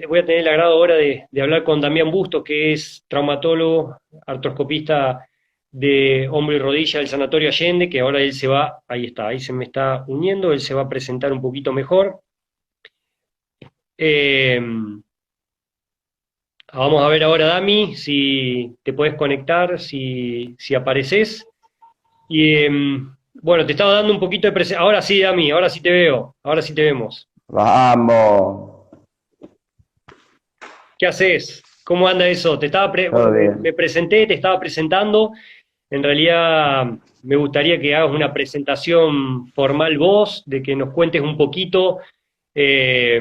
Voy a tener el agrado ahora de hablar con Damián Bustos, que es traumatólogo, artroscopista de hombro y rodilla del Sanatorio Allende, que ahora él se va, ahí está, ahí se me está uniendo, él se va a presentar un poquito mejor. Eh, Vamos a ver ahora, Dami, si te puedes conectar, si apareces. Y bueno, te estaba dando un poquito de presencia. Ahora sí, Dami, ahora sí te veo, ahora sí te vemos. Vamos, ¿Qué haces? ¿Cómo anda eso? Bueno, todo me bien. presenté, te estaba presentando. En realidad me gustaría que hagas una presentación formal vos, de que nos cuentes un poquito, eh,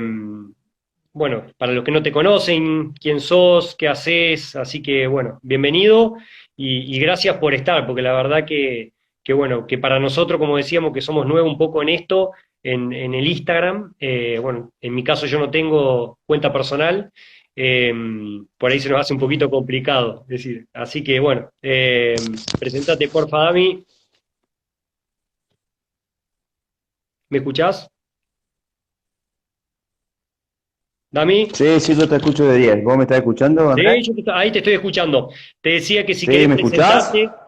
bueno, para los que no te conocen, quién sos, qué haces, así que bueno, bienvenido y gracias por estar, porque la verdad que bueno, que para nosotros, como decíamos, que somos nuevos un poco en esto, en el Instagram, bueno, en mi caso yo no tengo cuenta personal, eh, por ahí se nos hace un poquito complicado, es decir, así que bueno, presentate porfa, Dami, ¿me escuchás? Dami, Sí, sí, yo te escucho de 10. ¿Vos me estás escuchando, sí, Andrés? ahí te estoy escuchando. Te decía que si Sí, querés ¿me escuchás? presentarte,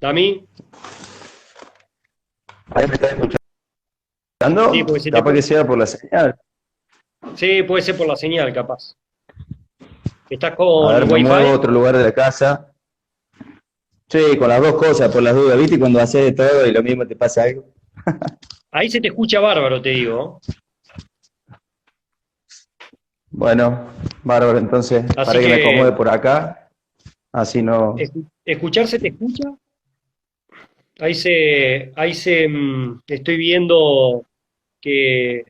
Dami, ¿Ahí me estás sí, escuchando? porque Capaz que sea por la señal. sí, puede ser por la señal, capaz. ¿Estás A ver, con me muevo a Wi-Fi? otro lugar de la casa. Sí, con las dos cosas, por las dudas, ¿viste? Cuando haces de todo y lo mismo te pasa algo. Ahí se te escucha bárbaro, te digo. Bueno, bárbaro, entonces, Así para que me acomode que, por acá, así no. ¿escuchar se te escucha? Estoy viendo que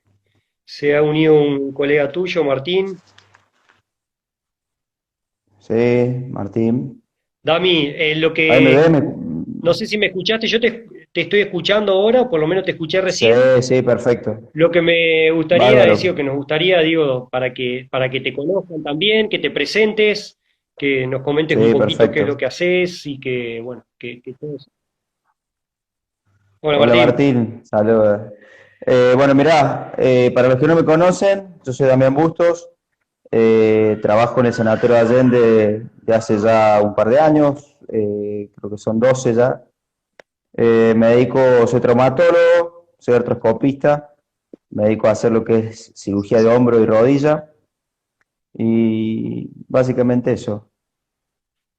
se ha unido un colega tuyo, Martín. Sí, Martín. Dami, lo ¿Ahí me que, ves? no sé si me escuchaste, te estoy escuchando ahora, o por lo menos te escuché Sí, recién. sí, perfecto. Lo que me gustaría decir, o Bárbaro. que nos gustaría, digo, para que te conozcan también, que te presentes, que nos comentes un Sí, poquito qué es lo perfecto. que haces y que, bueno, que todo eso. Hola Hola Martín. Martín, saludos. Bueno, mirá, para los que no me conocen, yo soy Damián Bustos, trabajo en el Sanatorio Allende de hace ya un par de años, creo que son 12 ya. Me dedico, soy traumatólogo, soy artroscopista, me dedico a hacer lo que es cirugía de hombro y rodilla y básicamente eso.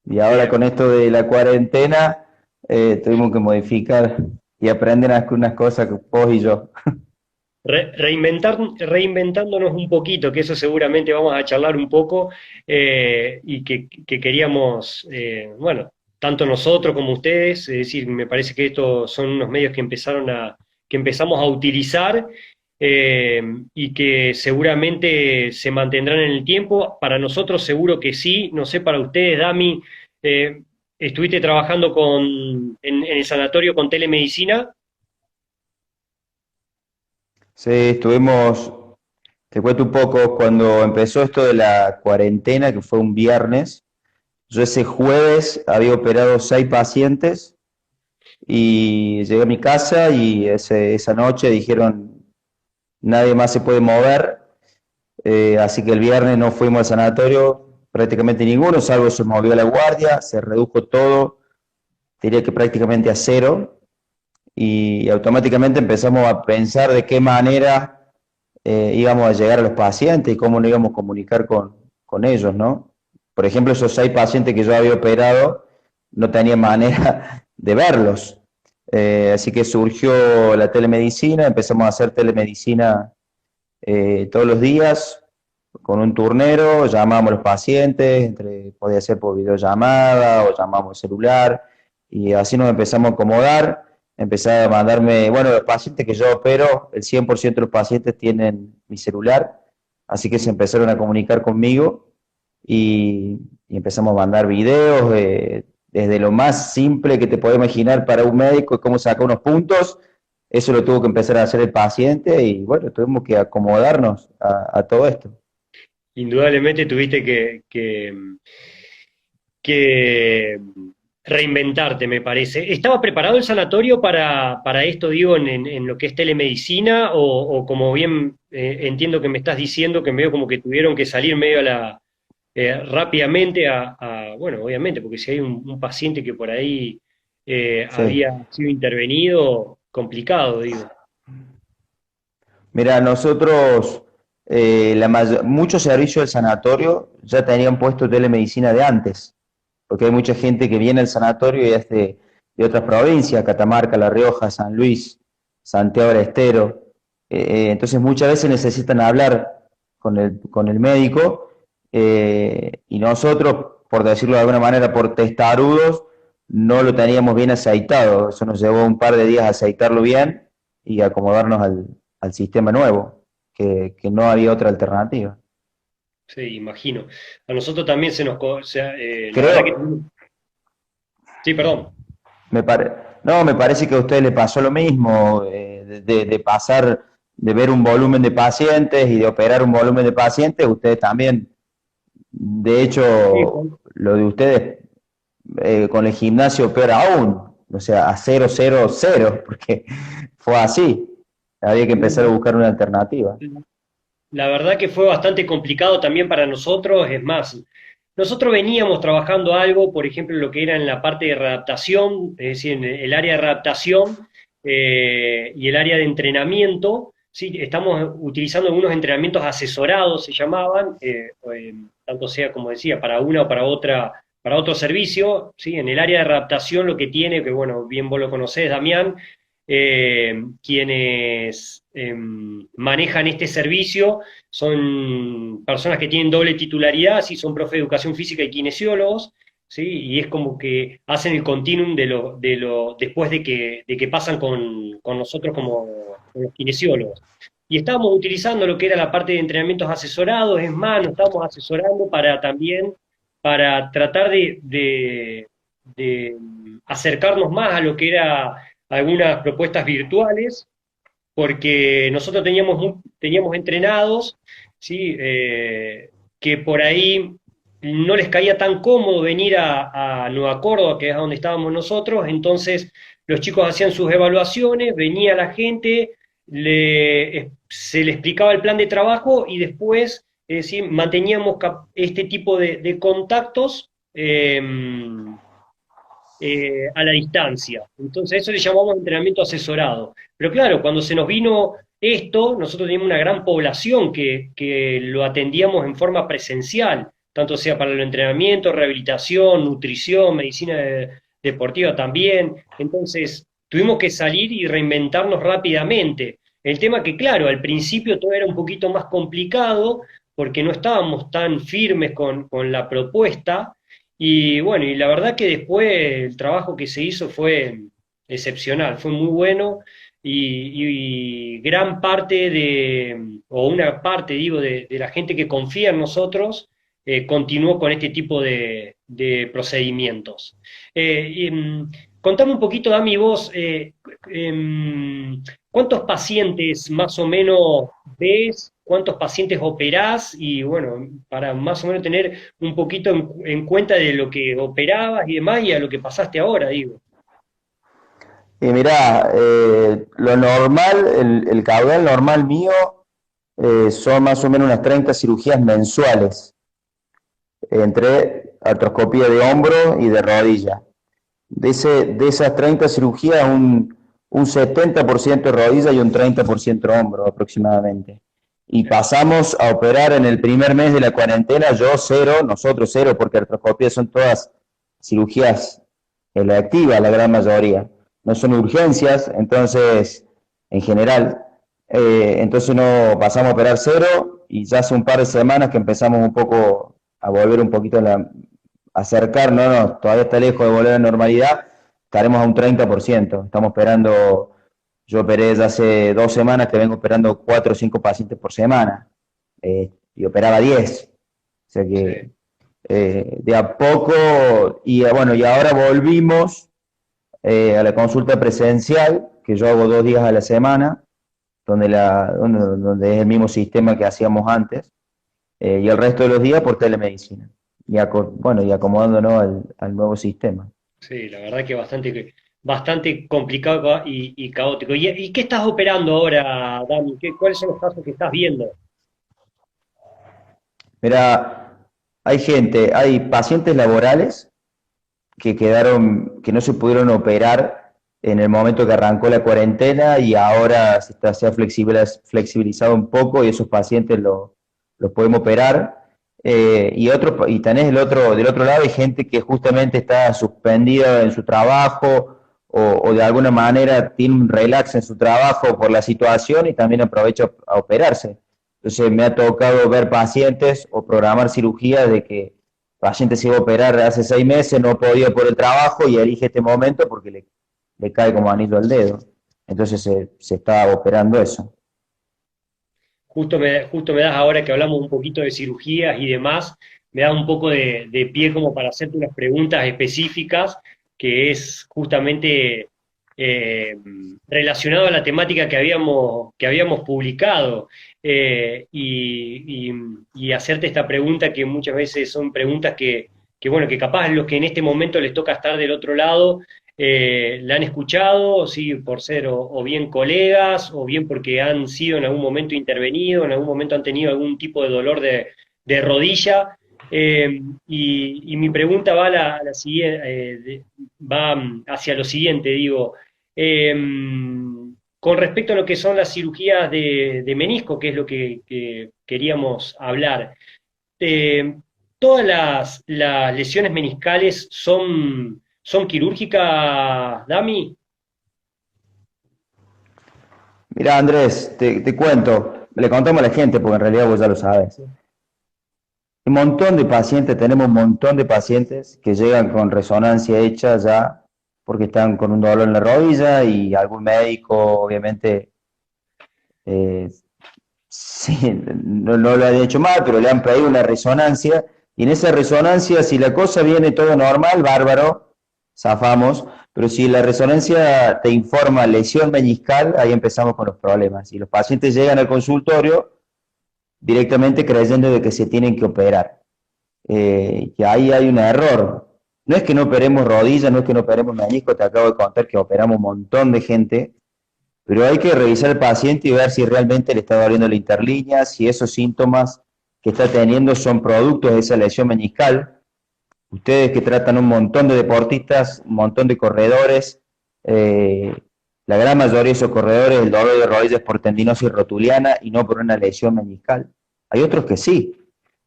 Y ahora Bien. con esto de la cuarentena, tuvimos que modificar y aprender unas cosas que vos y yo. Reinventándonos un poquito, que eso seguramente vamos a charlar un poco, y que queríamos, bueno, tanto nosotros como ustedes, es decir, me parece que estos son unos medios que empezamos a utilizar, y que seguramente se mantendrán en el tiempo. Para nosotros seguro que sí, no sé, para ustedes, Dami, ¿estuviste trabajando en el sanatorio con telemedicina? Sí, estuvimos, te cuento un poco, cuando empezó esto de la cuarentena, que fue un viernes, yo ese jueves había operado 6 pacientes y llegué a mi casa y esa noche dijeron, nadie más se puede mover, así que el viernes no fuimos al sanatorio, prácticamente ninguno, salvo se movió la guardia, se redujo todo, diría que prácticamente a cero, y automáticamente empezamos a pensar de qué manera íbamos a llegar a los pacientes y cómo nos íbamos a comunicar con ellos, ¿no? Por ejemplo, esos 6 pacientes que yo había operado no tenía manera de verlos. Así que surgió la telemedicina, empezamos a hacer telemedicina todos los días con un turnero, llamábamos a los pacientes, podía ser por videollamada o llamábamos celular, y así nos empezamos a acomodar, empezaba a mandarme, bueno, los pacientes que yo opero, el 100% de los pacientes tienen mi celular, así que se empezaron a comunicar conmigo y empezamos a mandar videos desde lo más simple que te puedes imaginar para un médico, cómo sacar unos puntos, eso lo tuvo que empezar a hacer el paciente y bueno, tuvimos que acomodarnos a todo esto. Indudablemente tuviste que reinventarte, me parece. ¿Estaba preparado el sanatorio para esto, digo, en lo que es telemedicina? O como bien entiendo que me estás diciendo, que medio como que tuvieron que salir medio rápidamente bueno, obviamente, porque si hay un paciente que por ahí Sí. había sido intervenido, complicado, digo. Mira, nosotros, muchos servicios del sanatorio ya tenían puesto telemedicina de antes, porque hay mucha gente que viene al sanatorio y es de otras provincias, Catamarca, La Rioja, San Luis, Santiago del Estero. Entonces muchas veces necesitan hablar con el médico y nosotros, por decirlo de alguna manera, por testarudos, no lo teníamos bien aceitado. Eso nos llevó un par de días a aceitarlo bien y acomodarnos al sistema nuevo, que no había otra alternativa. Sí, imagino. A nosotros también la verdad que... Creo, Sí, perdón. Me pare... No, me parece que a usted le pasó lo mismo, de pasar, de ver un volumen de pacientes y de operar un volumen de pacientes, ustedes también, de Sí, hecho, lo de ustedes con el gimnasio peor aún, o sea, a 0, 0, 0, porque fue así, había que empezar a Juan. buscar una alternativa. La verdad que fue bastante complicado también para nosotros, es más, nosotros veníamos trabajando algo, por ejemplo, lo que era en la parte de readaptación, es decir, en el área de readaptación y el área de entrenamiento, sí, estamos utilizando algunos entrenamientos asesorados, se llamaban, tanto sea, como decía, para una o para otra, para otro servicio, sí, en el área de readaptación lo que tiene, que bueno, bien vos lo conocés, Damián, quienes manejan este servicio son personas que tienen doble titularidad, sí, son profe de educación física y kinesiólogos, ¿sí? Y es como que hacen el continuum después de que pasan con nosotros como los kinesiólogos. Y estábamos utilizando lo que era la parte de entrenamientos asesorados, es más, nos estábamos asesorando para también, para tratar de acercarnos más a lo que era algunas propuestas virtuales, porque nosotros teníamos entrenados, ¿sí? Que por ahí no les caía tan cómodo venir a Nueva Córdoba, que es a donde estábamos nosotros, entonces los chicos hacían sus evaluaciones, venía la gente, se le explicaba el plan de trabajo y después, ¿sí? Manteníamos este tipo de contactos. A la distancia. Entonces, eso le llamamos entrenamiento asesorado. Pero claro, cuando se nos vino esto, nosotros teníamos una gran población que lo atendíamos en forma presencial, tanto sea para el entrenamiento, rehabilitación, nutrición, medicina deportiva también. Entonces, tuvimos que salir y reinventarnos rápidamente. El tema que, claro, al principio todo era un poquito más complicado porque no estábamos tan firmes con la propuesta, y bueno, y la verdad que después el trabajo que se hizo fue excepcional, fue muy bueno y gran parte o una parte, digo, de la gente que confía en nosotros, continuó con este tipo de procedimientos. Contame un poquito, Dami, vos, ¿cuántos pacientes más o menos ves? ¿Cuántos pacientes operás? Y bueno, para más o menos tener un poquito en cuenta de lo que operabas y demás y a lo que pasaste ahora, digo. Y mirá, lo normal, el caudal normal mío son más o menos unas 30 cirugías mensuales, entre artroscopía de hombro y de rodilla. De esas 30 cirugías, un 70% rodilla y un 30% hombro aproximadamente. Y pasamos a operar en el primer mes de la cuarentena, yo cero, nosotros cero, porque artroscopías son todas cirugías electivas, la gran mayoría. No son urgencias, entonces, en general. Entonces no pasamos a operar cero y ya hace un par de semanas que empezamos un poco a volver un poquito acercar, no, todavía está lejos de volver a la normalidad, estaremos a un 30%. Estamos operando, yo operé ya hace 2 semanas que vengo operando 4 o 5 pacientes por semana, y operaba 10. O sea Sí, que de a poco, y bueno, y ahora volvimos a la consulta presencial, que yo hago 2 días a la semana, donde es el mismo sistema que hacíamos antes, y el resto de los días por telemedicina, bueno, y acomodándonos al nuevo sistema. Sí, la verdad que bastante complicado y caótico. ¿Y qué estás operando ahora, Dani? ¿Cuáles son los casos que estás viendo? Mira, hay pacientes laborales que quedaron, que no se pudieron operar en el momento que arrancó la cuarentena y ahora se ha flexibilizado un poco y esos pacientes los podemos operar. Y tenés del otro lado hay gente que justamente está suspendida en su trabajo o de alguna manera tiene un relax en su trabajo por la situación y también aprovecha a operarse. Entonces me ha tocado ver pacientes o programar cirugías de que el paciente se iba a operar hace 6 meses, no podía por el trabajo y elige este momento porque le cae como anillo al dedo. Entonces se está operando eso. Justo me das ahora que hablamos un poquito de cirugías y demás, me das un poco de pie como para hacerte unas preguntas específicas, que es justamente eh, relacionado a la temática que habíamos publicado, y hacerte esta pregunta que muchas veces son preguntas bueno, que capaz los que en este momento les toca estar del otro lado la han escuchado, sí, por ser o bien colegas, o bien porque han sido en algún momento intervenidos, en algún momento han tenido algún tipo de dolor de rodilla. Y mi pregunta va, hacia lo siguiente, digo, eh, con respecto a lo que son las cirugías de menisco, que es lo que queríamos hablar. eh, ¿Todas las lesiones meniscales son quirúrgicas, Dami? Mira, Andrés, te cuento, le contamos a la gente porque en realidad vos ya lo sabes. Un montón de pacientes, tenemos un montón de pacientes que llegan con resonancia hecha ya porque están con un dolor en la rodilla y algún médico, obviamente, eh, sí, no lo han hecho mal, pero le han pedido una resonancia y en esa resonancia, si la cosa viene todo normal, bárbaro, zafamos, pero si la resonancia te informa lesión meniscal, ahí empezamos con los problemas. Y los pacientes llegan al consultorio directamente creyendo de que se tienen que operar. Que ahí hay un error. No es que no operemos rodillas, no es que no operemos menisco, te acabo de contar que operamos un montón de gente, pero hay que revisar al paciente y ver si realmente le está doliendo la interlínea, si esos síntomas que está teniendo son productos de esa lesión meniscal. Ustedes que tratan un montón de deportistas, un montón de corredores, eh, la gran mayoría de esos corredores, el dolor de rodillas por tendinosis rotuliana y no por una lesión meniscal. Hay otros que sí,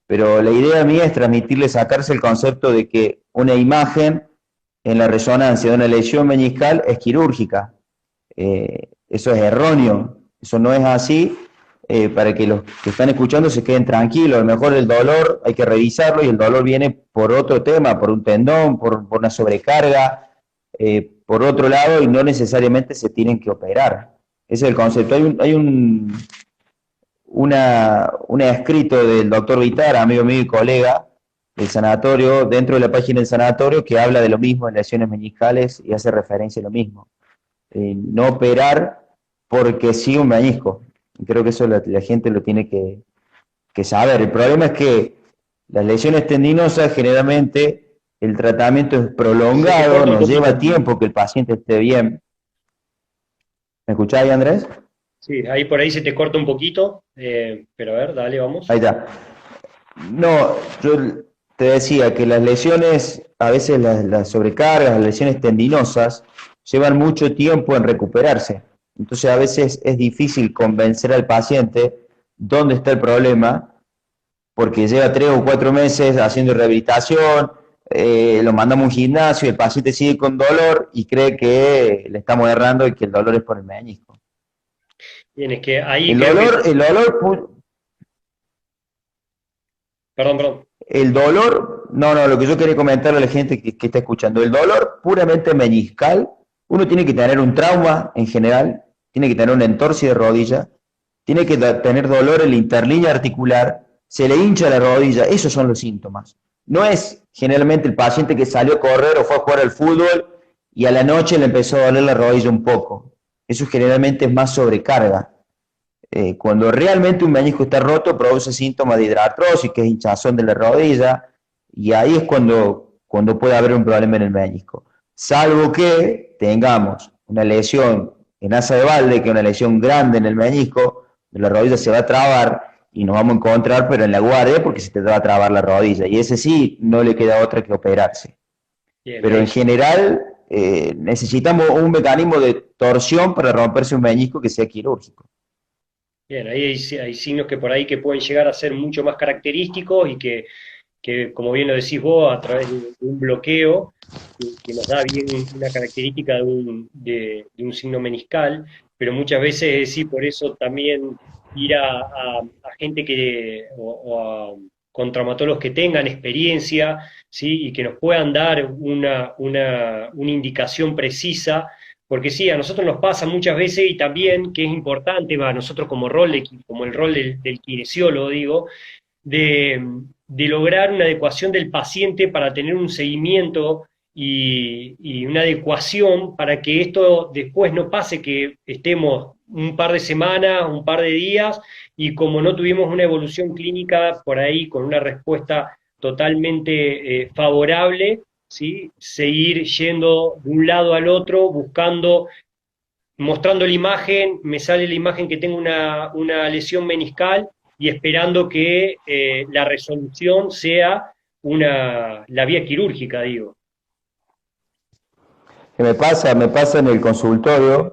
pero la idea mía es transmitirles, sacarse el concepto de que una imagen en la resonancia de una lesión meniscal es quirúrgica. Eso es erróneo, eso no es así, para que los que están escuchando se queden tranquilos. A lo mejor el dolor hay que revisarlo y el dolor viene por otro tema, por un tendón, por una sobrecarga, por otro lado, y no necesariamente se tienen que operar. Ese es el concepto. Un escrito del doctor Vitar, amigo mío y colega del sanatorio, dentro de la página del sanatorio, que habla de lo mismo en lesiones meniscales y hace referencia a lo mismo. No operar porque sí un menisco. Creo que eso la gente lo tiene que saber. El problema es que las lesiones tendinosas generalmente el tratamiento es Se te prolongado, corta un nos lleva poquito. tiempo que el paciente esté bien. ¿Me escuchás ahí, Andrés? Sí, ahí por ahí se te corta un poquito, pero a ver, dale, Ahí vamos. está. No, yo te decía que las lesiones, a veces las sobrecargas, las lesiones tendinosas, llevan mucho tiempo en recuperarse. Entonces a veces es difícil convencer al paciente dónde está el problema, porque lleva 3 o 4 meses haciendo rehabilitación, lo mandamos a un gimnasio, el paciente sigue con dolor y cree que le estamos errando y que el dolor es por el menisco. Bien, es que ahí El creo que, dolor, el dolor perdón, perdón. El dolor, no, lo que yo quería comentarle a la gente que está escuchando, el dolor puramente meniscal, uno tiene que tener un trauma en general, tiene que tener una entorse de rodilla, tiene que tener dolor en la interlínea articular, se le hincha la rodilla, esos son los síntomas. No es generalmente el paciente que salió a correr o fue a jugar al fútbol y a la noche le empezó a doler la rodilla un poco. Eso generalmente es más sobrecarga. Cuando realmente un menisco está roto, produce síntomas de hidratrosis, que es hinchazón de la rodilla, y ahí es cuando puede haber un problema en el menisco. salvo que tengamos una lesión en asa de balde, que es una lesión grande en el menisco, la rodilla se va a trabar y nos vamos a encontrar, pero en la guardia, porque se te va a trabar la rodilla, y ese sí, no le queda otra que operarse. Bien, Pero en general, necesitamos un mecanismo de torsión para romperse un menisco que sea quirúrgico. bien, ahí hay signos que por ahí que pueden llegar a ser mucho más característicos y que, como bien lo decís vos, a través de un bloqueo que nos da bien una característica de un signo meniscal, pero muchas veces sí, por eso también ir a gente con traumatólogos que tengan experiencia, ¿sí? Y que nos puedan dar una indicación precisa, porque sí, a nosotros nos pasa muchas veces y también que es importante, a nosotros como como el rol del kinesiólogo, digo, de lograr una adecuación del paciente para tener un seguimiento y una adecuación para que esto después no pase que estemos un par de semanas, un par de días, y como no tuvimos una evolución clínica por ahí con una respuesta totalmente favorable, ¿sí? Seguir yendo de un lado al otro, buscando, mostrando la imagen, me sale la imagen que tengo una lesión meniscal y esperando que la resolución sea la vía quirúrgica, digo. ¿Qué me pasa? Me pasa en el consultorio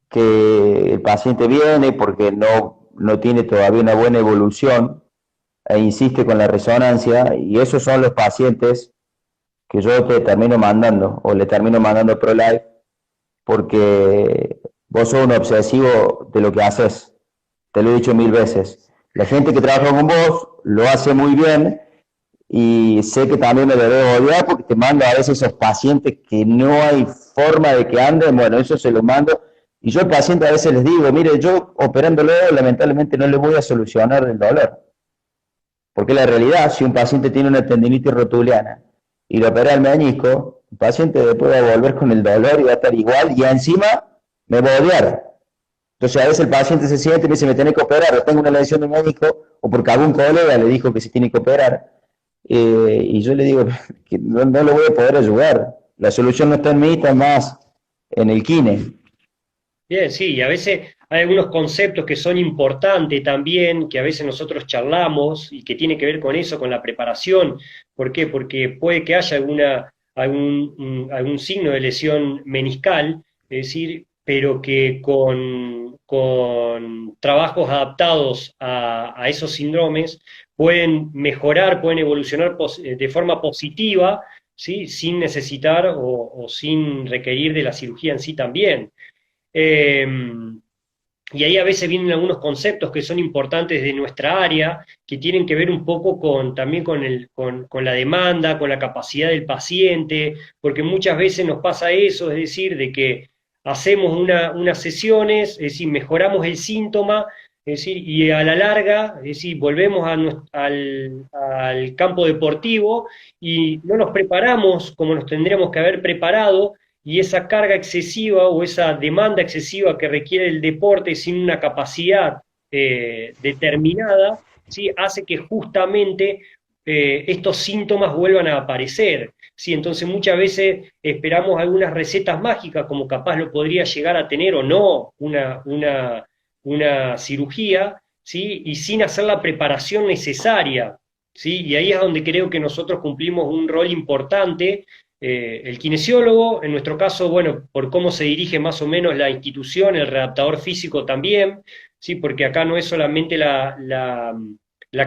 que el paciente viene porque no tiene todavía una buena evolución e insiste con la resonancia, y esos son los pacientes que yo te termino mandando o le termino mandando ProLife porque vos sos un obsesivo de lo que haces. Te lo he dicho 1000 veces. La gente que trabaja con vos lo hace muy bien y sé que también me debes odiar porque te mando a veces esos pacientes que no hay forma de que anden. Bueno, eso se lo mando. Y yo al paciente a veces les digo, mire, yo operándolo lamentablemente no le voy a solucionar el dolor. Porque la realidad, si un paciente tiene una tendinitis rotuliana y lo opera el menisco, el paciente después va a volver con el dolor y va a estar igual y encima me va a odiar. Entonces a veces el paciente se siente y me dice, me tiene que operar, o tengo una lesión de médico, o porque algún colega le dijo que se tiene que operar. Y yo le digo que no lo voy a poder ayudar. La solución no está en mí, está más en el kine. Bien, sí, y a veces hay algunos conceptos que son importantes también, que a veces nosotros charlamos y que tiene que ver con eso, con la preparación. ¿Por qué? Porque puede que haya algún signo de lesión meniscal, es decir, pero que con trabajos adaptados a esos síndromes pueden mejorar, pueden evolucionar de forma positiva, ¿sí? Sin necesitar o sin requerir de la cirugía en sí también. Eh, y ahí a veces vienen algunos conceptos que son importantes de nuestra área, que tienen que ver un poco también con la demanda, con la capacidad del paciente, porque muchas veces nos pasa eso, es decir, de que hacemos unas sesiones, es decir, mejoramos el síntoma, es decir, y a la larga, es decir, volvemos al campo deportivo y no nos preparamos como nos tendríamos que haber preparado, y esa carga excesiva o esa demanda excesiva que requiere el deporte sin una capacidad determinada, ¿sí? Hace que justamente estos síntomas vuelvan a aparecer. ¿Sí? Entonces muchas veces esperamos algunas recetas mágicas, como capaz lo podría llegar a tener o no una cirugía, ¿sí? Y sin hacer la preparación necesaria. ¿Sí? Y ahí es donde creo que nosotros cumplimos un rol importante, el kinesiólogo, en nuestro caso, bueno, por cómo se dirige más o menos la institución, el readaptador físico también, ¿sí? Porque acá no es solamente la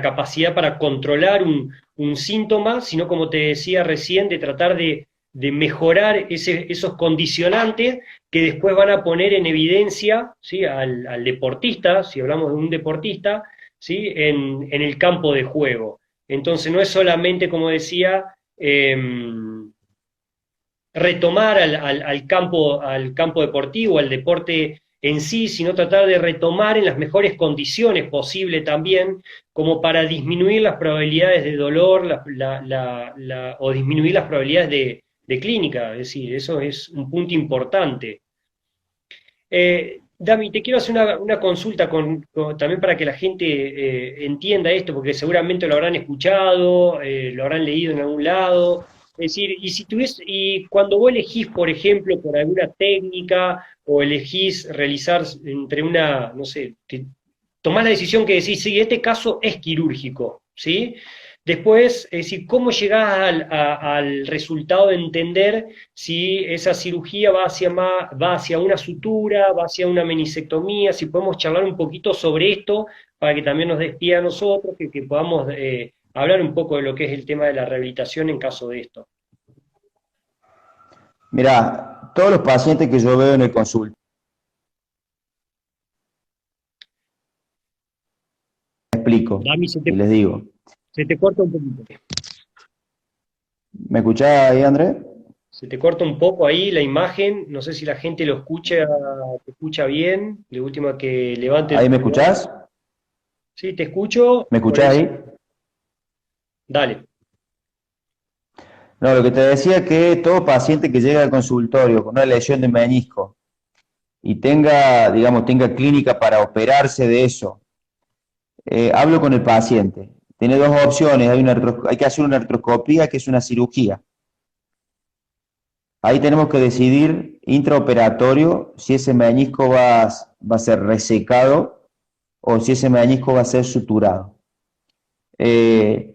capacidad para controlar un síntoma, sino como te decía recién, de tratar de mejorar esos condicionantes que después van a poner en evidencia, ¿sí? Al deportista, si hablamos de un deportista, ¿sí? En el campo de juego. Entonces no es solamente, como decía, retomar al campo deportivo, al deporte en sí, sino tratar de retomar en las mejores condiciones posible también, como para disminuir las probabilidades de dolor o disminuir las probabilidades de clínica. Es decir, eso es un punto importante. Dami, te quiero hacer una consulta también para que la gente entienda esto, porque seguramente lo habrán escuchado, lo habrán leído en algún lado. Es decir, y cuando vos elegís, por ejemplo, por alguna técnica, o elegís realizar entre una, no sé, tomás la decisión que decís, sí, este caso es quirúrgico, ¿sí? Después, es decir, ¿cómo llegás al resultado de entender si esa cirugía va hacia una sutura, va hacia una menisectomía? Si podemos charlar un poquito sobre esto para que también nos des pie a nosotros, que podamos hablar un poco de lo que es el tema de la rehabilitación en caso de esto. Mira, todos los pacientes que yo veo en el consultorio, explico Dami, y les digo. se te corta un poquito. ¿Me escuchás ahí, André? Se te corta un poco ahí la imagen, no sé si la gente te escucha bien, de última que levante el ¿Ahí me celular. escuchás? Sí, te escucho, ¿Me por escuchás eso, ahí? dale. No, lo que te decía es que todo paciente que llega al consultorio con una lesión de menisco y tenga, digamos, tenga clínica para operarse de eso, hablo con el paciente. Tiene dos opciones, hay que hacer una artroscopía, que es una cirugía. Ahí tenemos que decidir intraoperatorio si ese menisco va a ser resecado o si ese menisco va a ser suturado. Eh,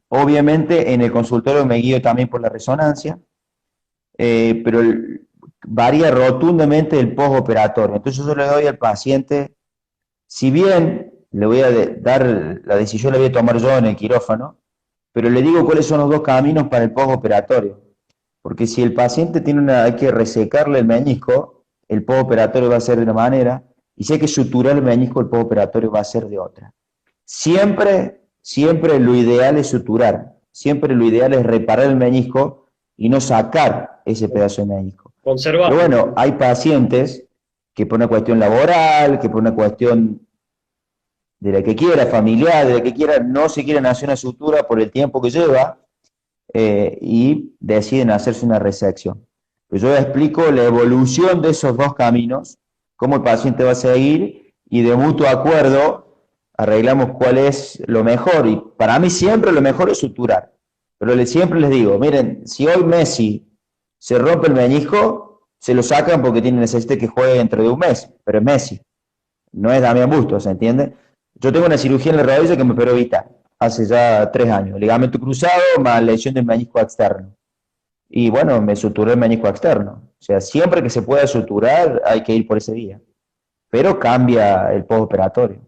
Obviamente en el consultorio me guío también por la resonancia, pero varía rotundamente el postoperatorio. Entonces yo le doy al paciente, si bien le voy a dar la decisión, la voy a tomar yo en el quirófano, pero le digo cuáles son los dos caminos para el postoperatorio. Porque si el paciente hay que resecarle el menisco, el postoperatorio va a ser de una manera, y si hay que suturar el menisco, el postoperatorio va a ser de otra. Siempre lo ideal es suturar, siempre lo ideal es reparar el menisco y no sacar ese pedazo de menisco. Pero Conservarlo. bueno, hay pacientes que por una cuestión laboral, que por una cuestión de la que quiera, familiar, de la que quiera, no se quieren hacer una sutura por el tiempo que lleva y deciden hacerse una resección. Pues yo explico la evolución de esos dos caminos, cómo el paciente va a seguir y de mutuo acuerdo arreglamos cuál es lo mejor. Y para mí siempre lo mejor es suturar. Pero siempre les digo, miren, si hoy Messi se rompe el menisco, se lo sacan porque tiene necesidad que juegue dentro de un mes, pero es Messi, no es Damián Bustos, ¿se entiende? Yo tengo una cirugía en la rodilla que me operó Vita hace ya 3 años, ligamento cruzado más lesión del menisco externo. Y bueno, me suturé el menisco externo. O sea, siempre que se pueda suturar hay que ir por ese día. Pero cambia el postoperatorio.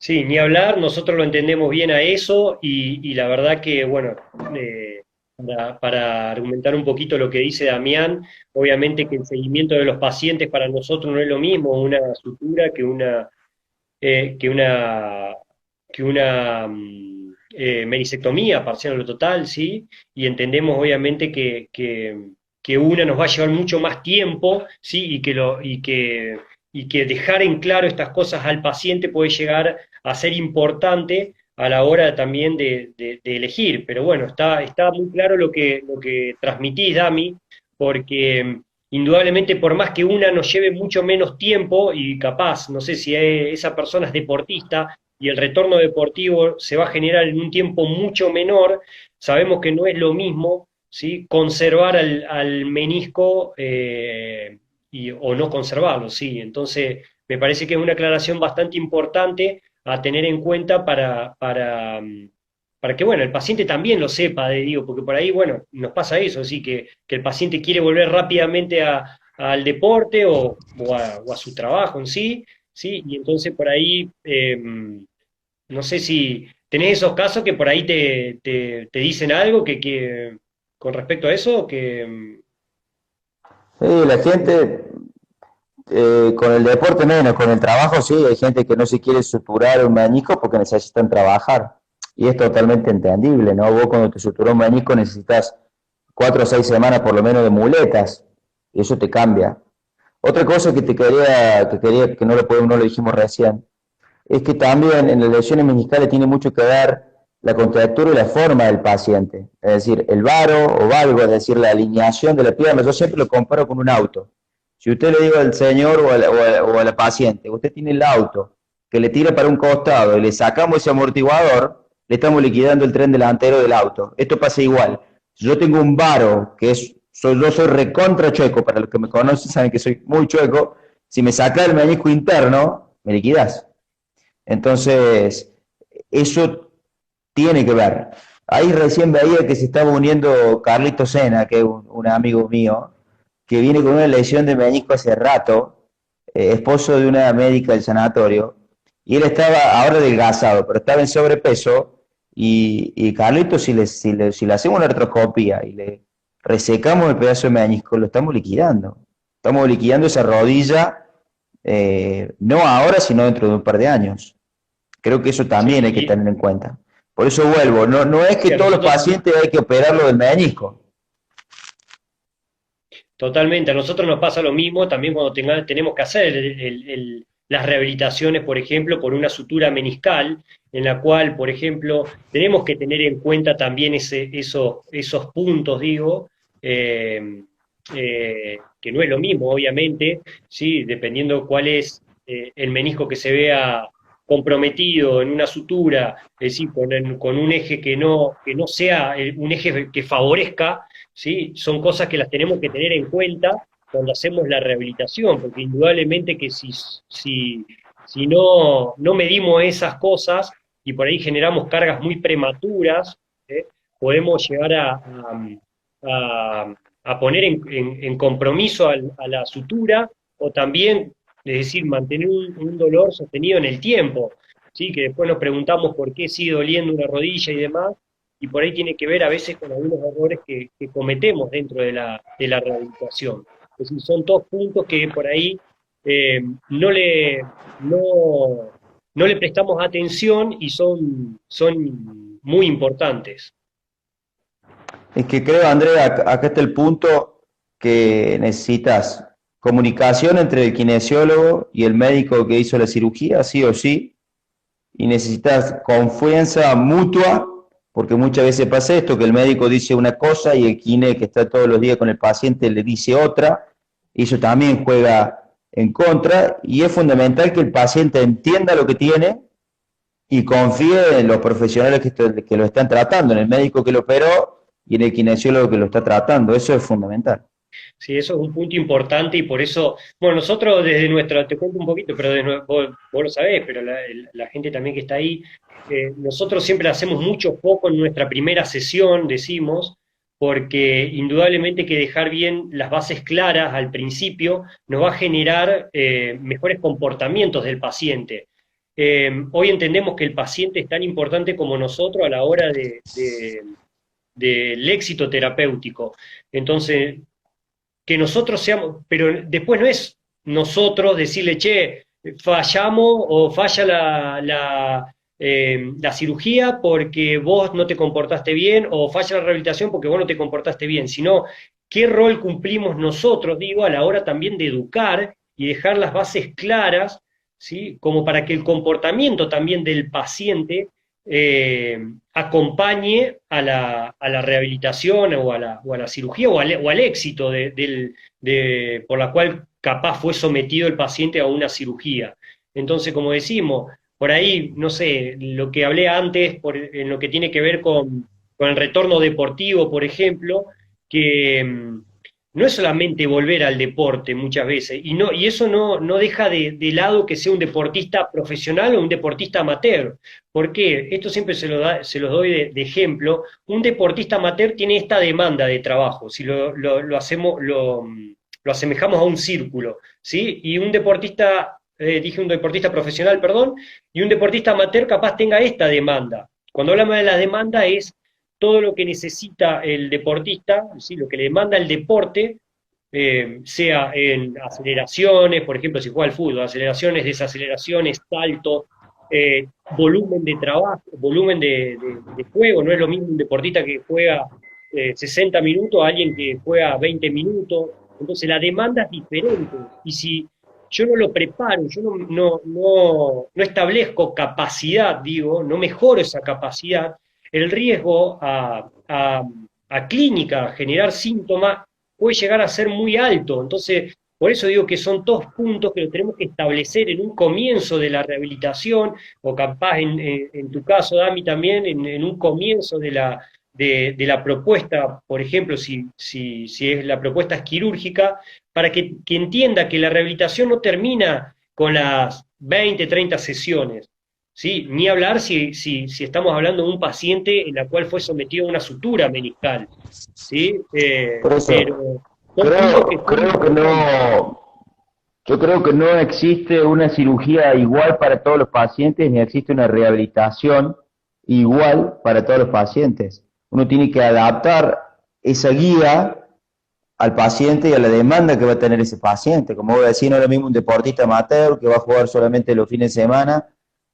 Sí, ni hablar, nosotros lo entendemos bien a eso y la verdad que, bueno, para argumentar un poquito lo que dice Damián, obviamente que el seguimiento de los pacientes para nosotros no es lo mismo una sutura eh, que una, que una menisectomía parcial o total, ¿sí? Y entendemos obviamente que una nos va a llevar mucho más tiempo, ¿sí? Y que dejar en claro estas cosas al paciente puede llegar a ser importante a la hora también de elegir. Pero bueno, está muy claro lo que transmitís, Dami, porque indudablemente por más que una nos lleve mucho menos tiempo y capaz, no sé si esa persona es deportista y el retorno deportivo se va a generar en un tiempo mucho menor, sabemos que no es lo mismo, ¿sí? Conservar al menisco o no conservarlo, ¿sí? Entonces, me parece que es una aclaración bastante importante a tener en cuenta para que, bueno, el paciente también lo sepa, digo, porque por ahí, bueno, nos pasa eso, así que el paciente quiere volver rápidamente al deporte o a su trabajo en sí, ¿sí? Y entonces por ahí, no sé si tenés esos casos que por ahí te dicen algo con respecto a eso, que Sí, la gente con el deporte menos, con el trabajo sí, hay gente que no se quiere suturar un menisco porque necesitan trabajar. Y es totalmente entendible, ¿no? Vos cuando te suturás un menisco necesitas 4 o 6 semanas por lo menos de muletas, y eso te cambia. Otra cosa que no lo dijimos recién, es que también en las lesiones meniscales tiene mucho que ver la contractura y la forma del paciente. Es decir, el varo o valgo, es decir, la alineación de la pierna. Yo siempre lo comparo con un auto. Si usted le digo al señor o a la paciente, usted tiene el auto que le tira para un costado y le sacamos ese amortiguador, le estamos liquidando el tren delantero del auto. Esto pasa igual. Si yo tengo un varo, yo soy recontra chueco, para los que me conocen saben que soy muy chueco, si me saca el menisco interno, me liquidas. Entonces, eso tiene que ver. Ahí recién veía que se estaba uniendo Carlito Sena, que es un amigo mío, que viene con una lesión de menisco hace rato, esposo de una médica del sanatorio, y él estaba ahora adelgazado, pero estaba en sobrepeso, y Carlito, si le hacemos una artroscopía y le resecamos el pedazo de menisco, lo estamos liquidando. Estamos liquidando esa rodilla, no ahora, sino dentro de un par de años. Creo que eso también hay que Sí, tener en cuenta. Por eso vuelvo, no es que y a todos los nosotros pacientes hay que operarlo del menisco. totalmente, a nosotros nos pasa lo mismo también cuando tenemos que hacer las rehabilitaciones, por ejemplo, por una sutura meniscal, en la cual, por ejemplo, tenemos que tener en cuenta también esos puntos, digo, eh, que no es lo mismo, obviamente, ¿sí? Dependiendo cuál es el menisco que se vea comprometido en una sutura, es decir, con un eje que no sea un eje que favorezca. ¿Sí? Son cosas que las tenemos que tener en cuenta cuando hacemos la rehabilitación, porque indudablemente que si no medimos esas cosas y por ahí generamos cargas muy prematuras, ¿eh? Podemos llegar a poner en compromiso a la sutura o también, es decir, mantener un dolor sostenido en el tiempo, ¿sí? Que después nos preguntamos por qué sigue doliendo una rodilla y demás, y por ahí tiene que ver a veces con algunos errores que cometemos dentro de la rehabilitación. Es decir, son todos puntos que por ahí eh, no le, no, no le prestamos atención y son muy importantes. Es que creo, Andrea, acá está el punto que necesitas comunicación entre el kinesiólogo y el médico que hizo la cirugía, sí o sí, y necesitas confianza mutua, porque muchas veces pasa esto, que el médico dice una cosa y el kine que está todos los días con el paciente le dice otra, y eso también juega en contra, y es fundamental que el paciente entienda lo que tiene y confíe en los profesionales que lo están tratando, en el médico que lo operó y en el kinesiólogo que lo está tratando, eso es fundamental. Sí, eso es un punto importante y por eso, bueno, nosotros desde nuestra, te cuento un poquito, pero vos lo sabés, pero la gente también que está ahí, nosotros siempre hacemos mucho foco en nuestra primera sesión, decimos, porque indudablemente que dejar bien las bases claras al principio nos va a generar mejores comportamientos del paciente. Hoy entendemos que el paciente es tan importante como nosotros a la hora del éxito terapéutico. Entonces, que nosotros seamos, pero después no es nosotros decirle, che, fallamos o falla la cirugía porque vos no te comportaste bien o falla la rehabilitación porque vos no te comportaste bien, sino qué rol cumplimos nosotros, digo, a la hora también de educar y dejar las bases claras, ¿sí? Como para que el comportamiento también del paciente acompañe a la rehabilitación o a la cirugía o al éxito por la cual capaz fue sometido el paciente a una cirugía. Entonces, como decimos, por ahí, no sé, lo que hablé antes, en lo que tiene que ver con el retorno deportivo, por ejemplo, que no es solamente volver al deporte muchas veces, y eso no deja de lado que sea un deportista profesional o un deportista amateur. ¿Por qué? Esto siempre se los doy de ejemplo. Un deportista amateur tiene esta demanda de trabajo, si lo hacemos, lo asemejamos a un círculo, ¿sí? Y un deportista, dije un deportista profesional, perdón, y un deportista amateur capaz tenga esta demanda. Cuando hablamos de la demanda es todo lo que necesita el deportista, ¿sí? Lo que le demanda el deporte, sea en aceleraciones, por ejemplo, si juega al fútbol, aceleraciones, desaceleraciones, saltos, volumen de trabajo, volumen de juego, no es lo mismo un deportista que juega 60 minutos a alguien que juega 20 minutos, entonces la demanda es diferente, y si yo no lo preparo, yo no establezco capacidad, digo, no mejoro esa capacidad, el riesgo a clínica, a generar síntomas, puede llegar a ser muy alto. Entonces, por eso digo que son todos puntos que lo tenemos que establecer en un comienzo de la rehabilitación, o capaz en tu caso, Dami, también en un comienzo de la propuesta, por ejemplo, si es la propuesta es quirúrgica, para que entienda que la rehabilitación no termina con las 20, 30 sesiones, ¿sí? Ni hablar si estamos hablando de un paciente en la cual fue sometido a una sutura meniscal, ¿sí? Por eso, Pero son puntos que son creo que importantes. no, yo creo que no existe una cirugía igual para todos los pacientes, ni existe una rehabilitación igual para todos los pacientes. Uno tiene que adaptar esa guía al paciente y a la demanda que va a tener ese paciente. Como voy a decir, no es lo mismo un deportista amateur que va a jugar solamente los fines de semana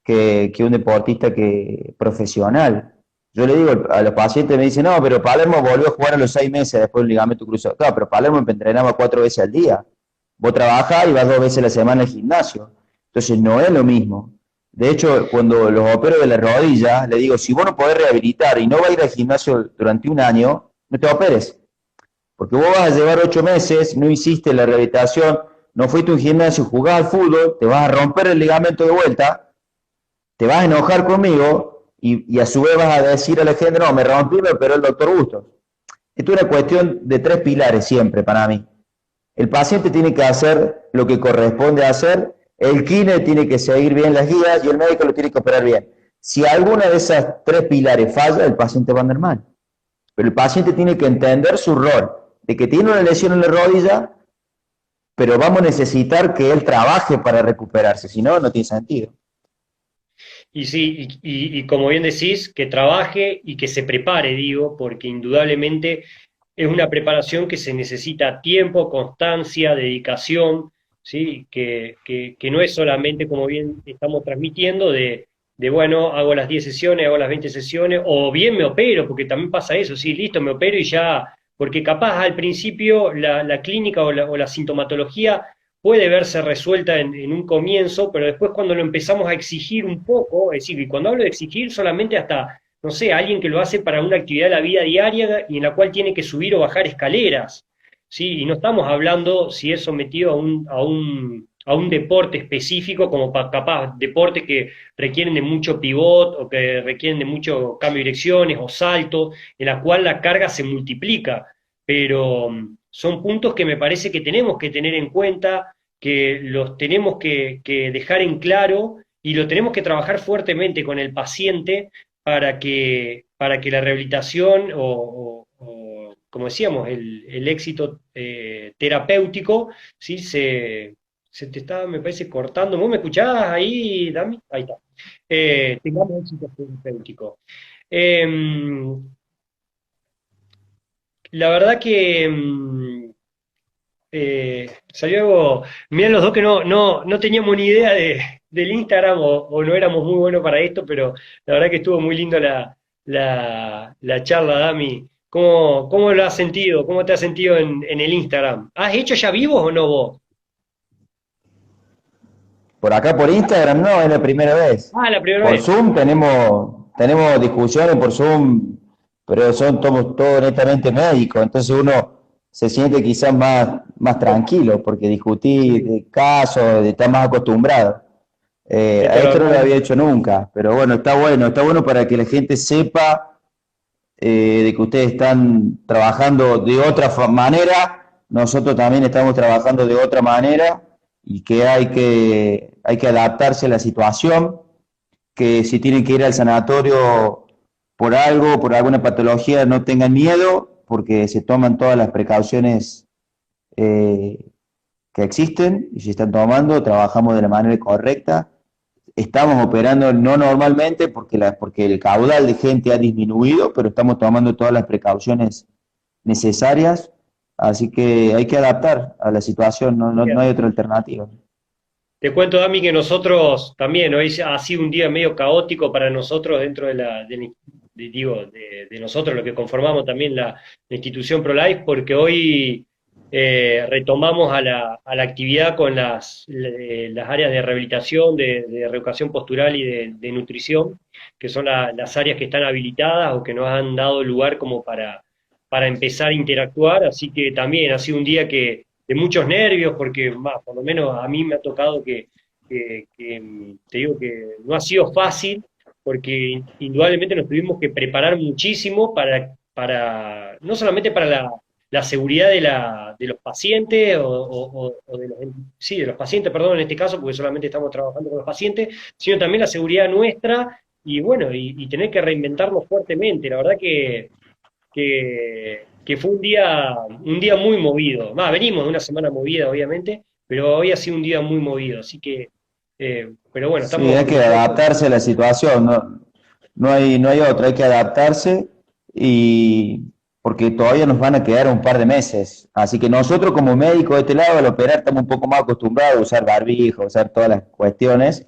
que un deportista profesional. Yo le digo a los pacientes, me dicen, no, pero Palermo volvió a jugar a los 6 meses después de un ligamento cruzado. Claro, pero Palermo entrenaba 4 veces al día. Vos trabajás y vas 2 veces a la semana al gimnasio. Entonces no es lo mismo. De hecho, cuando los opero de la rodilla, le digo, si vos no podés rehabilitar y no vas a ir al gimnasio durante un año, no te operes. Porque vos vas a llevar 8 meses, no hiciste la rehabilitación, no fuiste a un gimnasio, jugás al fútbol, te vas a romper el ligamento de vuelta, te vas a enojar conmigo y a su vez vas a decir a la gente, no, me rompí, me operó el doctor Bustos. Esto es una cuestión de 3 pilares siempre para mí. El paciente tiene que hacer lo que corresponde hacer, el kine tiene que seguir bien las guías y el médico lo tiene que operar bien. Si alguna de esas 3 pilares falla, el paciente va a andar mal. Pero el paciente tiene que entender su rol, de que tiene una lesión en la rodilla, pero vamos a necesitar que él trabaje para recuperarse, si no, no tiene sentido. Y sí, y como bien decís, que trabaje y que se prepare, digo, porque indudablemente es una preparación que se necesita tiempo, constancia, dedicación, ¿sí? Que no es solamente, como bien estamos transmitiendo, bueno, hago las 10 sesiones, hago las 20 sesiones, o bien me opero, porque también pasa eso, sí, listo, me opero y ya, porque capaz al principio la clínica o la sintomatología puede verse resuelta en un comienzo, pero después cuando lo empezamos a exigir un poco, es decir, y cuando hablo de exigir solamente hasta, no sé, alguien que lo hace para una actividad de la vida diaria y en la cual tiene que subir o bajar escaleras, ¿sí? Y no estamos hablando si es sometido a un deporte específico, como capaz deportes que requieren de mucho pivot o que requieren de mucho cambio de direcciones o salto, en la cual la carga se multiplica, pero son puntos que me parece que tenemos que tener en cuenta, que los tenemos que dejar en claro y lo tenemos que trabajar fuertemente con el paciente para que la rehabilitación como decíamos, el éxito terapéutico, ¿sí? Se te está, me parece, cortando. ¿Vos me escuchás ahí, Dami? Ahí está. Tengamos éxito terapéutico. Em, la verdad que salió algo. Mirá los dos que no teníamos ni idea del Instagram o no éramos muy buenos para esto, pero la verdad que estuvo muy lindo la charla, Dami. ¿Cómo lo has sentido? ¿Cómo te has sentido en el Instagram? ¿Has hecho ya vivos o no vos? Por acá por Instagram no, es la primera vez. Ah, la primera Por vez. Zoom tenemos discusiones por Zoom, pero son todos netamente médicos, entonces uno se siente quizás más tranquilo, porque discutir Sí, de casos, está más acostumbrado. A esto lo esto no lo hablamos. había hecho nunca, pero bueno, está bueno para que la gente sepa de que ustedes están trabajando de otra manera, nosotros también estamos trabajando de otra manera y que hay que adaptarse a la situación, que si tienen que ir al sanatorio por algo, por alguna patología, no tengan miedo, porque se toman todas las precauciones eh, que existen y se están tomando, trabajamos de la manera correcta. Estamos operando no normalmente porque el caudal de gente ha disminuido, pero estamos tomando todas las precauciones necesarias, así que hay que adaptar a la situación, no hay Bien. otra alternativa. Te cuento, Dami, que nosotros también, hoy ha sido un día medio caótico para nosotros dentro de nosotros, lo que conformamos también la institución ProLife, porque hoy retomamos a la actividad con las áreas de rehabilitación, de reeducación postural y de nutrición, que son las áreas que están habilitadas o que nos han dado lugar como para empezar a interactuar, así que también ha sido un día de muchos nervios, porque por lo menos a mí me ha tocado te digo que no ha sido fácil, porque indudablemente nos tuvimos que preparar muchísimo no solamente para la seguridad de los pacientes, o de sí, de los pacientes, perdón, en este caso, porque solamente estamos trabajando con los pacientes, sino también la seguridad nuestra, y bueno, y tener que reinventarnos fuertemente. La verdad que fue un día muy movido. Venimos de una semana movida, obviamente, pero hoy ha sido un día muy movido, así que, pero bueno, Sí, estamos hay que orgullosos. adaptarse a la situación, no hay otra, hay que adaptarse y porque todavía nos van a quedar un par de meses. Así que nosotros como médicos de este lado al operar estamos un poco más acostumbrados a usar barbijo, a usar todas las cuestiones,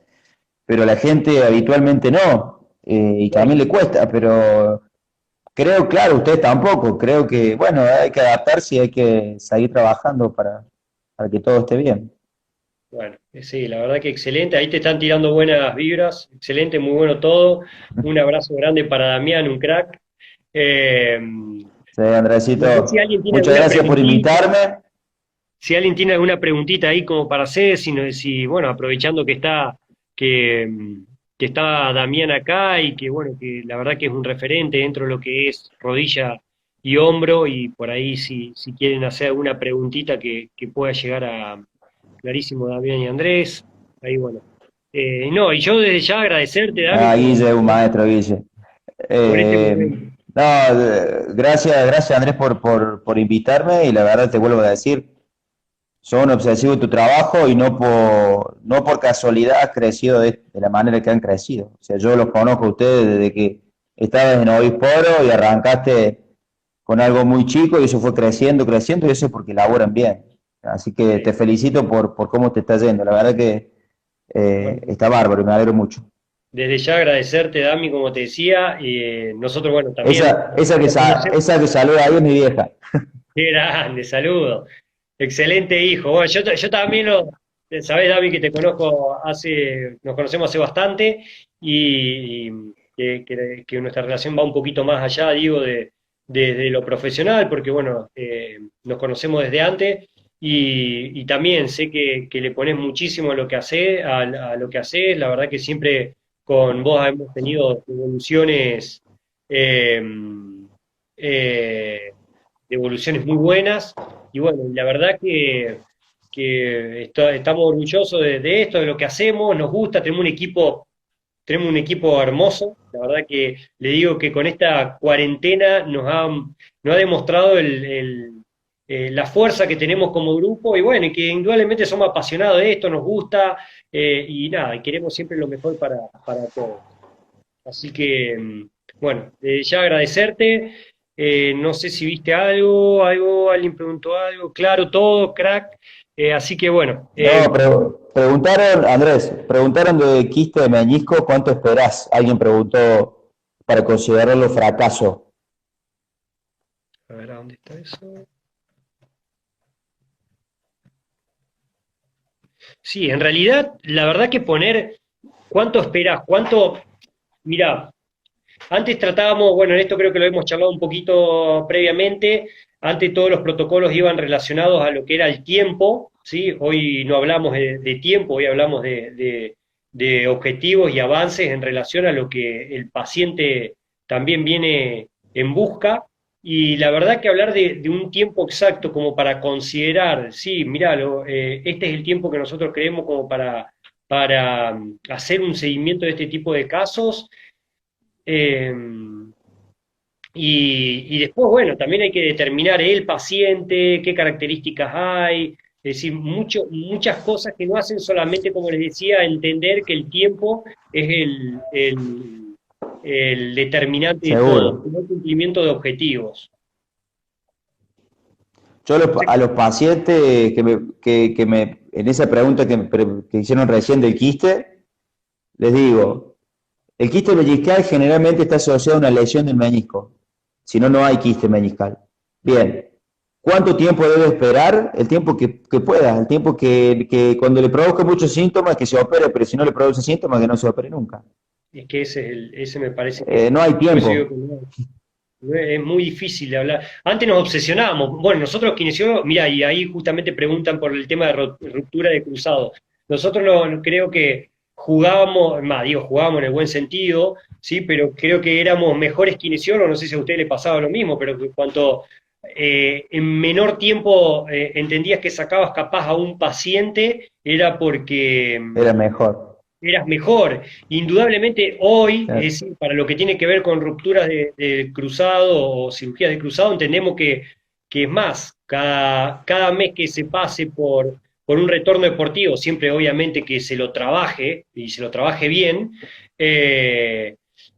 pero la gente habitualmente no, y también le cuesta, pero creo, claro, ustedes tampoco, creo que, bueno, hay que adaptarse y hay que seguir trabajando para que todo esté bien. Bueno, sí, la verdad que excelente. Ahí te están tirando buenas vibras. Excelente, muy bueno todo. Un abrazo grande para Damián, un crack. Eh, Sí, no sé si Andresito, alguien tiene muchas alguna gracias por preguntita, invitarme. si alguien tiene alguna preguntita ahí como para hacer, si, bueno, aprovechando que, que está Damián acá y que, bueno, que la verdad que es un referente dentro de lo que es rodilla y hombro, y por ahí si quieren hacer alguna preguntita que pueda llegar a clarísimo Damián y Andrés, ahí bueno. No, y yo desde ya agradecerte, Dami, Ah, Guille, un maestro, Guille. por este Eh, momento. no, gracias Andrés por invitarme y la verdad te vuelvo a decir, son obsesivos de tu trabajo y no por casualidad has crecido de la manera que han crecido. O sea, yo los conozco a ustedes desde que estabas en Obisporo y arrancaste con algo muy chico y eso fue creciendo, creciendo y eso es porque laburan bien. Así que te felicito por cómo te está yendo. La verdad que Bueno, está bárbaro y me alegro mucho. desde ya agradecerte, Dami, como te decía, y nosotros, bueno, también nos conocemos. Esa que saluda ahí es mi vieja. Qué grande, saludo. Excelente hijo. Bueno, yo también sabés, David, que te conozco nos conocemos hace bastante, y que nuestra relación va un poquito más allá, digo, de lo profesional, porque bueno, nos conocemos desde antes, y también sé que le pones muchísimo a lo que haces, a lo que haces. La verdad que siempre con vos hemos tenido evoluciones, eh, eh, evoluciones muy buenas, y bueno, la verdad que estamos orgullosos de esto, de lo que hacemos, nos gusta, tenemos un equipo hermoso. La verdad que le digo que con esta cuarentena nos ha demostrado la fuerza que tenemos como grupo, y bueno, y que indudablemente somos apasionados de esto, nos gusta, y nada, y queremos siempre lo mejor para todos. Así que, bueno, ya agradecerte. No sé si viste algo, alguien preguntó algo, claro, todo, crack. Así que bueno, No, preguntaron, Andrés, preguntaron de quiste de meñisco, ¿cuánto esperás? Alguien preguntó para considerarlo fracaso. a ver, ¿a dónde está eso? Sí, en realidad, la verdad que poner cuánto esperás, mirá, antes tratábamos, bueno, en esto creo que lo hemos charlado un poquito previamente. Antes todos los protocolos iban relacionados a lo que era el tiempo, ¿sí? Hoy no hablamos de tiempo, hoy hablamos de objetivos y avances en relación a lo que el paciente también viene en busca. Y la verdad que hablar de un tiempo exacto como para considerar, sí, mirá, este es el tiempo que nosotros creemos como para hacer un seguimiento de este tipo de casos. eh, y después, bueno, también hay que determinar el paciente, qué características hay, es decir, muchas cosas que no hacen solamente, como les decía, entender que el tiempo es el determinante de todo, Seguro. sino el cumplimiento de objetivos. Yo No sé. a los pacientes en esa pregunta que hicieron recién del quiste, les digo, el quiste meñiscal generalmente está asociado a una lesión del meñisco. Si no, no hay quiste meñiscal. Bien, ¿cuánto tiempo debe esperar? El tiempo que pueda, el tiempo que cuando le produzca muchos síntomas que se opere, pero si no le produce síntomas que no se opere nunca. Es que ese me parece que No hay por eso digo que tiempo. es muy difícil de hablar. Antes nos obsesionábamos. Bueno, nosotros kinesiólogos, mira, y ahí justamente preguntan por el tema de ruptura de cruzado. Nosotros no creo que jugábamos, más digo, jugábamos en el buen sentido, ¿sí? Pero creo que éramos mejores kinesiólogos, no sé si a usted le pasaba lo mismo, pero que cuanto en menor tiempo entendías que sacabas capaz a un paciente, era porque Era mejor. eras mejor. Indudablemente hoy, Claro. para lo que tiene que ver con rupturas de cruzado o cirugías de cruzado, entendemos que es más, cada mes que se pase por un retorno deportivo, siempre obviamente que se lo trabaje y se lo trabaje bien, eh,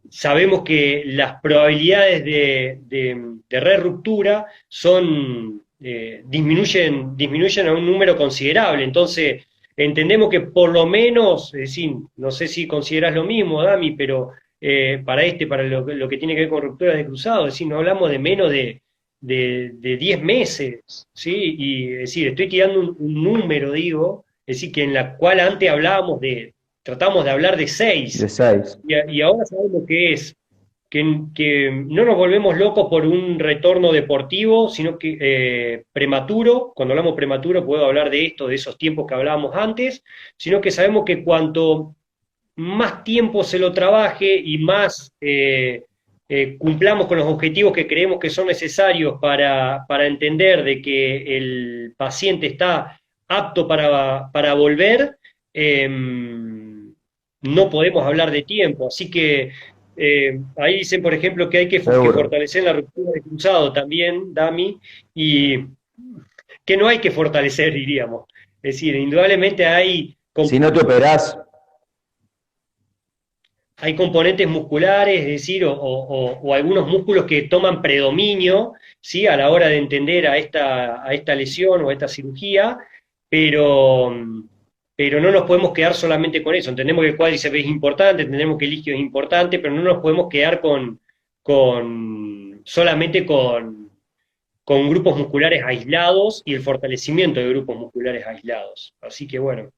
sabemos que las probabilidades de re-ruptura son, disminuyen a un número considerable. Entonces, entendemos que por lo menos, es decir, no sé si consideras lo mismo, Dami, pero para lo que tiene que ver con rupturas de cruzado, es decir, no hablamos de menos de 10 meses, ¿sí? Y es decir, estoy tirando un número, digo, es decir, que en la cual antes hablábamos tratamos de hablar de De 6, 6. y ahora sabemos que es que no nos volvemos locos por un retorno deportivo, sino que prematuro, cuando hablamos prematuro puedo hablar de esto, de esos tiempos que hablábamos antes, sino que sabemos que cuanto más tiempo se lo trabaje y más cumplamos con los objetivos que creemos que son necesarios para entender de que el paciente está apto para volver, no podemos hablar de tiempo. Así que ahí dicen, por ejemplo, que hay que Seguro. fortalecer la ruptura de cruzado también, Dami, y que no hay que fortalecer, diríamos. Es decir, indudablemente Si no te operás, hay componentes musculares, es decir, o algunos músculos que toman predominio, ¿sí? A la hora de entender a esta lesión o a esta cirugía, pero, pero no nos podemos quedar solamente con eso. Entendemos que el cuádriceps es importante, entendemos que el isquio es importante, pero no nos podemos quedar solamente con grupos musculares aislados y el fortalecimiento de grupos musculares aislados. Así que bueno,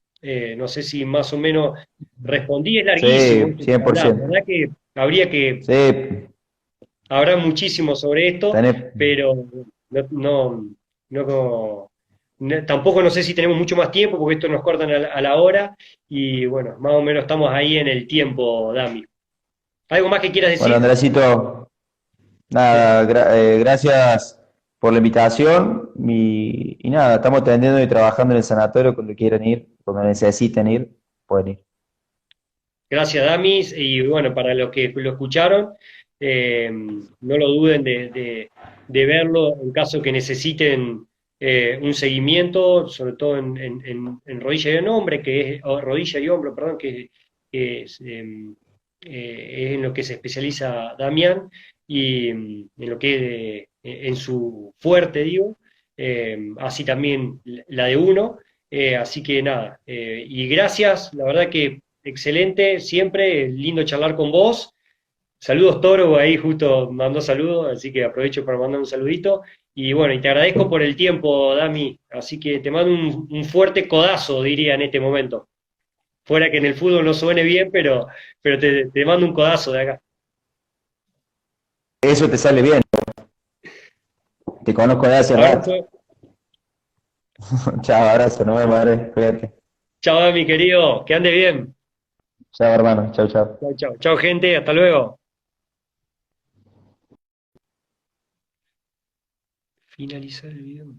no sé si más o menos respondí, es larguísimo sí, esto cien para por hablar, ciento ¿verdad? Que habría que, Sí, habrá muchísimo sobre esto, tenés, pero no, tampoco no sé si tenemos mucho más tiempo, porque esto nos cortan a la hora, y bueno, más o menos estamos ahí en el tiempo, Dami. ¿Algo más que quieras bueno, decir? Andresito, nada, gracias por la invitación y nada, estamos atendiendo y trabajando en el sanatorio cuando quieran ir, cuando necesiten ir, pueden ir. Gracias, Damis. Y bueno, para los que lo escucharon, no lo duden de verlo en caso que necesiten un seguimiento, sobre todo en rodilla y hombro, o rodilla y hombro, perdón, que es en lo que se especializa Damián y en lo que en su fuerte, digo, así también la de uno. Así que nada, y gracias, la verdad que excelente, siempre lindo charlar con vos. Saludos Toro, ahí justo mandó saludos, así que aprovecho para mandar un saludito. Y bueno, y te agradezco por el tiempo, Dami, así que te mando un fuerte codazo, diría en este momento. Fuera que en el fútbol no suene bien, pero te mando un codazo de acá. Eso te sale bien, te conozco de hace rato. Abrazo. Chao, abrazo, no me madre, cuídate. Chao, Dami, querido, que ande bien. Chao, hermano, chao, chao. Chao, chao. Chao, gente, hasta luego. Finalizar el video.